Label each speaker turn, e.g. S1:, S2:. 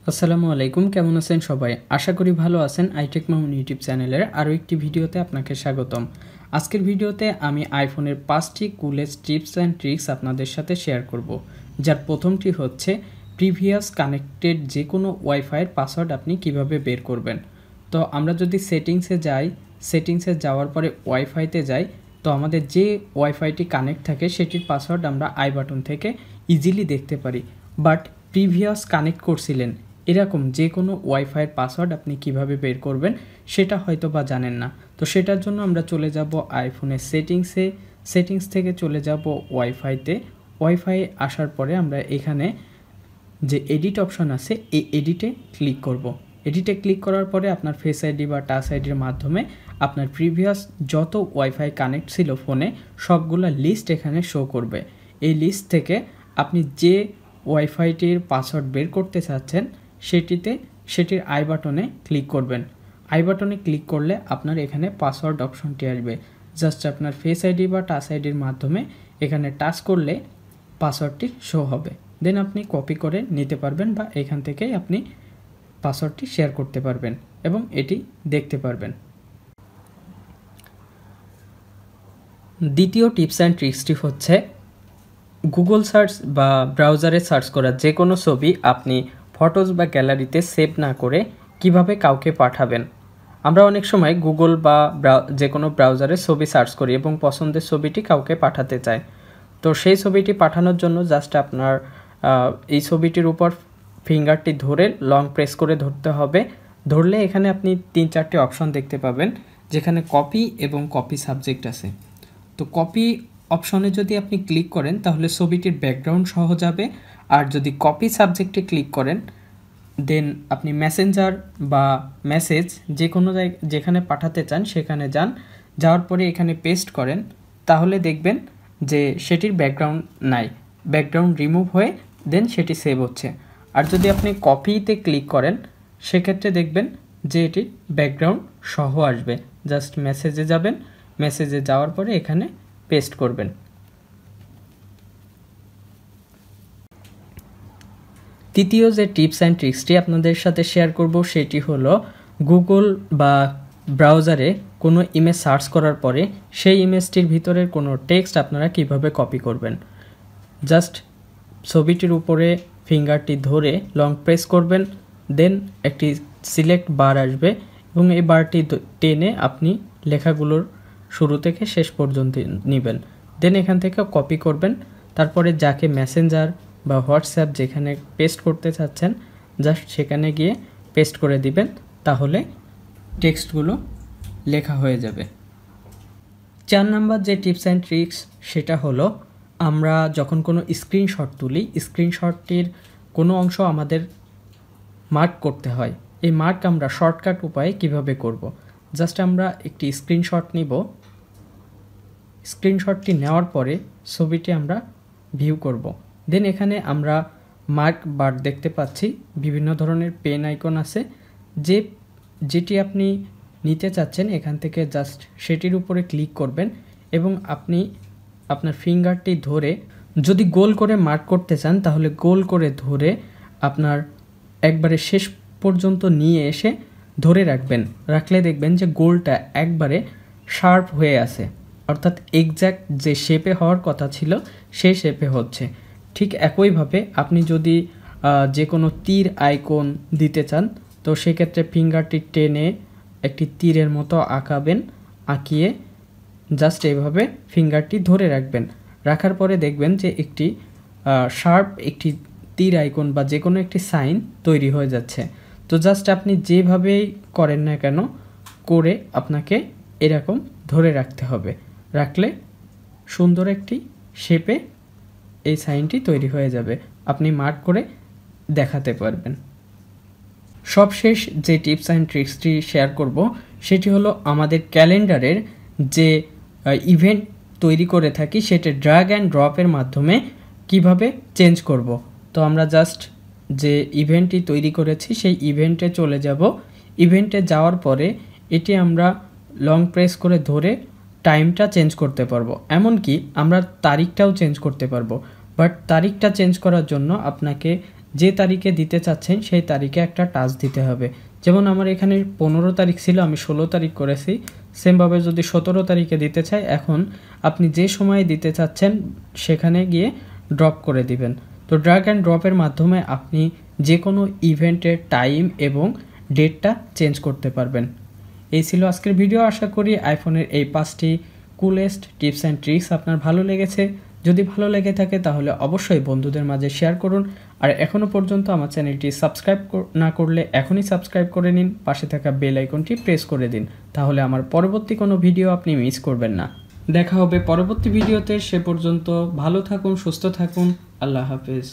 S1: আসসালামু আলাইকুম, কেমন আছেন সবাই? আশা করি ভালো আছেন। iTechMamun ইউটিউব চ্যানেলের আরও একটি ভিডিওতে আপনাকে স্বাগতম। আজকের ভিডিওতে আমি আইফোনের 5টি কুলেস্ট টিপস অ্যান্ড ট্রিক্স আপনাদের সাথে শেয়ার করব। যার প্রথমটি হচ্ছে প্রিভিয়াস কানেক্টেড যে কোনো ওয়াইফাইয়ের পাসওয়ার্ড আপনি কিভাবে বের করবেন। তো আমরা যদি সেটিংসে যাওয়ার পরে ওয়াইফাইতে যাই, তো আমাদের যে ওয়াইফাইটি কানেক্ট থাকে সেটির পাসওয়ার্ড আমরা আই বাটন থেকে ইজিলি দেখতে পারি। বাট প্রিভিয়াস কানেক্ট করছিলেন এরকম যে কোনো ওয়াইফাইয়ের পাসওয়ার্ড আপনি কিভাবে বের করবেন সেটা হয়তো বা জানেন না। তো সেটার জন্য আমরা চলে যাব আইফোনের সেটিংস থেকে চলে যাব ওয়াইফাই আসার পরে আমরা এখানে যে এডিট অপশন আছে এই এডিটে ক্লিক করব। এডিটে ক্লিক করার পরে আপনার ফেস আইডি বা টাচ আইডির মাধ্যমে আপনার প্রিভিয়াস যত ওয়াইফাই কানেক্ট ছিল ফোনে সবগুলো লিস্ট এখানে শো করবে। এই লিস্ট থেকে আপনি যে ওয়াইফাইটির পাসওয়ার্ড বের করতে চাচ্ছেন সেটির আই বাটনে ক্লিক করবেন। আই বাটনে ক্লিক করলে আপনার এখানে পাসওয়ার্ড অপশনটি আসবে। জাস্ট আপনার ফেস আইডি বা টাচ আইডির মাধ্যমে এখানে টাচ করলে পাসওয়ার্ডটি শো হবে। দেন আপনি কপি করে নিতে পারবেন বা এখান থেকেই আপনি পাসওয়ার্ডটি শেয়ার করতে পারবেন এবং এটি দেখতে পারবেন। দ্বিতীয় টিপস অ্যান্ড ট্রিক্সটি হচ্ছে গুগল সার্চ বা ব্রাউজারে সার্চ করা যে কোনো ছবি আপনি ফটোস বা গ্যালারিতে সেভ না করে কিভাবে কাউকে পাঠাবেন। আমরা অনেক সময় গুগল বা যে কোনো ব্রাউজারে ছবি সার্চ করি এবং পছন্দের ছবিটি কাউকে পাঠাতে চাই। তো সেই ছবিটি পাঠানোর জন্য জাস্ট আপনার এই ছবিটির উপর ফিঙ্গারটি ধরে লং প্রেস করে ধরতে হবে। ধরলে এখানে আপনি 3-4টি অপশন দেখতে পাবেন, যেখানে কপি এবং কপি সাবজেক্ট আছে। তো কপি অপশনে যদি আপনি ক্লিক করেন তাহলে ছবিটির ব্যাকগ্রাউন্ড সহ যাবে, আর যদি কপি সাবজেক্টে ক্লিক করেন দেন আপনি মেসেঞ্জার বা মেসেজ যে কোনো যেখানে পাঠাতে চান সেখানে যাওয়ার পরে এখানে পেস্ট করেন, তাহলে দেখবেন যে সেটির ব্যাকগ্রাউন্ড নাই, ব্যাকগ্রাউন্ড রিমুভ হয়ে দেন সেটি সেভ হচ্ছে। আর যদি আপনি কপিতে ক্লিক করেন সেক্ষেত্রে দেখবেন যে এটির ব্যাকগ্রাউন্ড সহ আসবে। জাস্ট মেসেজে যাবেন, মেসেজে যাওয়ার পরে এখানে পেস্ট করবেন। তৃতীয় যে টিপস অ্যান্ড ট্রিক্সটি আপনাদের সাথে শেয়ার করব সেটি হলো গুগল বা ব্রাউজারে কোনো ইমেজ সার্চ করার পরে সেই ইমেজটির ভিতরের কোনো টেক্সট আপনারা কিভাবে কপি করবেন। জাস্ট ছবিটির উপরে ফিঙ্গারটি ধরে লং প্রেস করবেন, দেন একটি সিলেক্ট বার আসবে এবং এই বারটি টেনে আপনি লেখাগুলোর শুরু থেকে শেষ পর্যন্ত নেবেন। দেন এখান থেকে কপি করবেন। তারপরে যাকে মেসেঞ্জার বা হোয়াটসঅ্যাপ যেখানে পেস্ট করতে চাচ্ছেন জাস্ট সেখানে গিয়ে পেস্ট করে দিবেন, তাহলে টেক্সটগুলো লেখা হয়ে যাবে। 4 নাম্বার যে টিপস অ্যান্ড ট্রিক্স সেটা হলো আমরা যখন কোনো স্ক্রিনশট তুলি, স্ক্রিনশটটির কোনো অংশ আমাদের মার্ক করতে হয়। এই মার্ক আমরা শর্টকাট উপায়ে কিভাবে করব। জাস্ট আমরা একটি স্ক্রিনশট নিব, স্ক্রিনশটটি নেওয়ার পরে ছবিটি আমরা ভিউ করব। দেন এখানে আমরা মার্ক বার দেখতে পাচ্ছি, বিভিন্ন ধরনের পেন আইকন আছে, যেটি আপনি নিতে চাচ্ছেন এখান থেকে জাস্ট সেটির উপরে ক্লিক করবেন এবং আপনি আপনার ফিঙ্গারটি ধরে যদি গোল করে মার্ক করতে চান তাহলে গোল করে ধরে আপনার একবারে শেষ পর্যন্ত নিয়ে এসে ধরে রাখলে দেখবেন যে গোলটা একবারে শার্প হয়ে আছে, অর্থাৎ এক্স্যাক্ট যে শেপে হওয়ার কথা ছিল সেই শেপে হচ্ছে। ঠিক একইভাবে আপনি যদি যে কোনো তীর আইকন দিতে চান তো সেক্ষেত্রে ফিঙ্গারটি টেনে একটি তীরের মতো আঁকাবেন, আঁকিয়ে জাস্ট এইভাবে ফিঙ্গারটি ধরে রাখার পরে দেখবেন যে একটি শার্প একটি তীর আইকন বা যে কোনো একটি সাইন তৈরি হয়ে যাচ্ছে। তো জাস্ট আপনি যেভাবেই করেন না কেন করে আপনাকে এরকম ধরে রাখতে হবে, রাখলে সুন্দর একটি শেপে এই সাইনটি তৈরি হয়ে যাবে, আপনি মার্ক করে দেখাতে পারবেন। সবশেষ যে টিপস অ্যান্ড ট্রিক্সটি শেয়ার করব সেটি হলো আমাদের ক্যালেন্ডারের যে ইভেন্ট তৈরি করে থাকি সেটা ড্র্যাগ অ্যান্ড ড্রপের মাধ্যমে কিভাবে চেঞ্জ করব। তো আমরা জাস্ট যে ইভেন্টটি তৈরি করেছি সেই ইভেন্টে চলে যাব। ইভেন্টে যাওয়ার পরে এটি আমরা লং প্রেস করে ধরে টাইমটা চেঞ্জ করতে পারবো, এমনকি আমরা তারিখটাও চেঞ্জ করতে পারবো। বাট তারিখটা চেঞ্জ করার জন্য আপনাকে যে তারিখে দিতে চাচ্ছেন সেই তারিখে একটা টাচ দিতে হবে। যেমন আমার এখানে 15 তারিখ ছিল, আমি 16 তারিখ করেছি। সেমভাবে যদি 17 তারিখে দিতে চাই, এখন আপনি যে সময়ে দিতে চাচ্ছেন সেখানে গিয়ে ড্রপ করে দিবেন। তো ড্র্যাগ অ্যান্ড ড্রপের মাধ্যমে আপনি যে কোনো ইভেন্টের টাইম এবং ডেটটা চেঞ্জ করতে পারবেন। এই ছিল আজকের ভিডিও। আশা করি আইফোনের এই 5টি কুলেস্ট টিপস অ্যান্ড ট্রিক্স আপনার ভালো লেগেছে। যদি ভালো লেগে থাকে তাহলে অবশ্যই বন্ধুদের মাঝে শেয়ার করুন। আর এখনও পর্যন্ত আমার চ্যানেলটি সাবস্ক্রাইব না করলে এখনই সাবস্ক্রাইব করে নিন, পাশে থাকা বেল আইকনটি প্রেস করে দিন, তাহলে আমার পরবর্তী কোনো ভিডিও আপনি মিস করবেন না। দেখা হবে পরবর্তী ভিডিওতে, সে পর্যন্ত ভালো থাকুন, সুস্থ থাকুন, আল্লাহ হাফেজ।